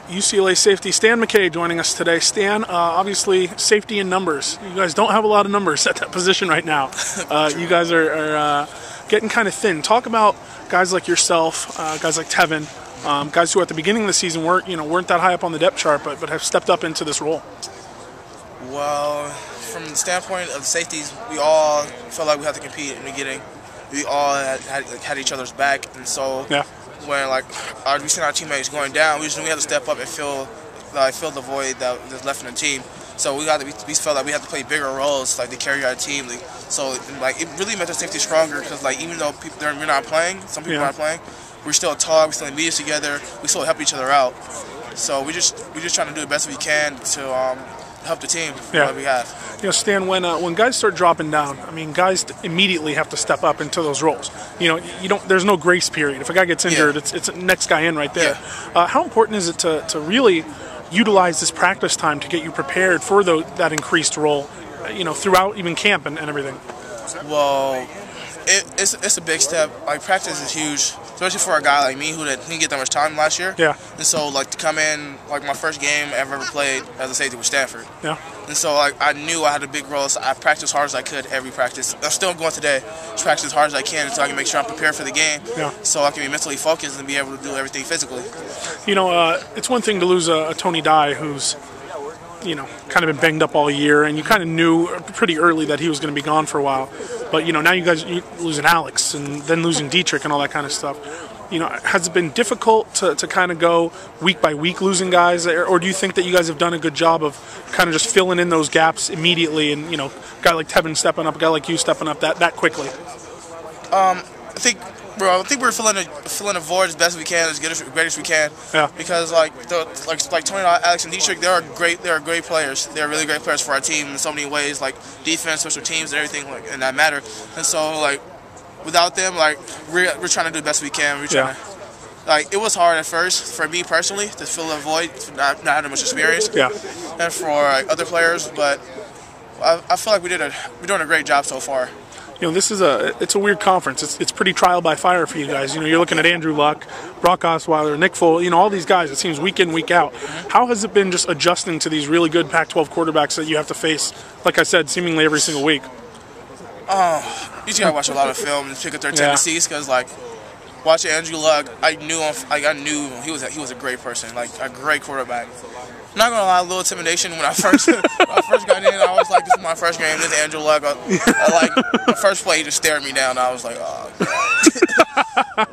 UCLA safety Stan McKay joining us today. Stan, obviously safety in numbers. You guys don't have a lot of numbers at that position right now. You guys are getting kind of thin. Talk about guys like yourself, guys like Tevin, guys who at the beginning of the season weren't that high up on the depth chart, but have stepped up into this role. Well, from the standpoint of the safeties, we all felt like we had to compete in the beginning. We all had each other's back, and so when we seen our teammates going down, we had to step up and fill the void that was left in the team. So we felt like we had to play bigger roles, to carry our team. So it really made the safety stronger because even though we're not playing, some people aren't playing, we're still talk, we still in meetings together, we still help each other out. So we just trying to do the best we can to help the team. What we have. Stan, when guys start dropping down, I mean, guys immediately have to step up into those roles. There's no grace period. If a guy gets injured, it's the next guy in right there. How important is it to really utilize this practice time to get you prepared for that increased role, throughout even camp and everything? Well, it's a big step. Practice is huge, especially for a guy like me who didn't get that much time last year. And so to come in, my first game I ever played as a safety was Stanford. And so I knew I had a big role, so I practiced as hard as I could every practice. I'm still going today, just practice as hard as I can so I can make sure I'm prepared for the game. So I can be mentally focused and be able to do everything physically. It's one thing to lose a Tony Dye who's kind of been banged up all year, and you kind of knew pretty early that he was going to be gone for a while. But now you guys losing Alex and then losing Dietrich and all that kind of stuff. Has it been difficult to kind of go week by week losing guys, or do you think that you guys have done a good job of kind of just filling in those gaps immediately, and a guy like Tevin stepping up, a guy like you stepping up that quickly? I think we're filling a void as best we can, as great as we can. Because Tony, Alex, and Dietrich, they are great players. They're really great players for our team in so many ways, defense, special teams, and everything, and that matter. And so without them, we're trying to do the best we can. We're trying to, it was hard at first for me personally to fill a void, not having much experience. And for other players, but I feel like we're doing a great job so far. It's a weird conference. It's pretty trial by fire for you guys. You're looking at Andrew Luck, Brock Osweiler, Nick Foles, all these guys. It seems week in, week out. How has it been just adjusting to these really good Pac-12 quarterbacks that you have to face, like I said, seemingly every single week? You just gotta watch a lot of film and pick up their tendencies, because watching Andrew Luck, I knew he was a great person, a great quarterback. I'm not gonna lie, a little intimidation when I first got in. I was like, this is my first game. This is Andrew Luck. The first play, he just stared me down. I was like, oh.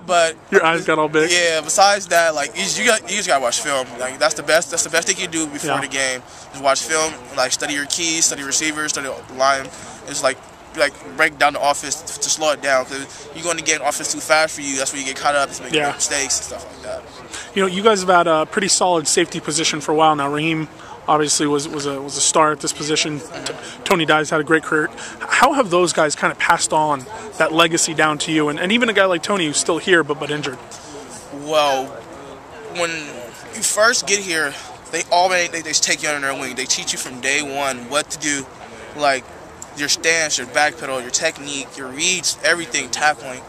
But your eyes got all big. Yeah. Besides that, you just gotta watch film. That's the best thing you do before the game. Just watch film. Study your keys, study receivers, study the line. It's break down the offense to slow it down, because you're going to get an offense too fast for you. That's where you get caught up and make mistakes and stuff like that. You guys have had a pretty solid safety position for a while now. Raheem obviously was a star at this position. Tony Dye's had a great career. How have those guys kind of passed on that legacy down to you, and even a guy like Tony who's still here but injured? Well, when you first get here, they just take you under their wing. They teach you from day one what to do, your stance, your back pedal, your technique, your reads, everything, tackling,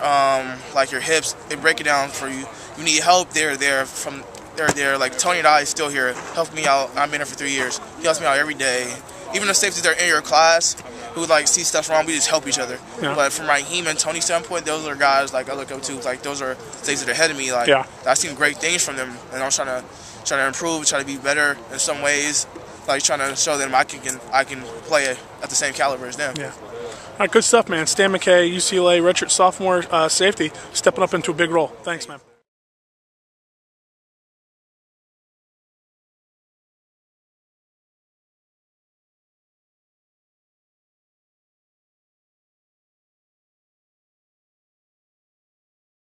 your hips. They break it down for you. You need help, they're there. Tony Dye is still here, helped me out. I've been here for 3 years. He helps me out every day. Even the safeties that are in your class who see stuff wrong, we just help each other. But from Raheem and Tony's standpoint, those are guys I look up to. Those are things that are ahead of me. I've seen great things from them, and I'm trying to improve, try to be better in some ways. Trying to show them I can play at the same caliber as them. All right, good stuff, man. Stan McKay, UCLA, redshirt sophomore safety, stepping up into a big role. Thanks, man.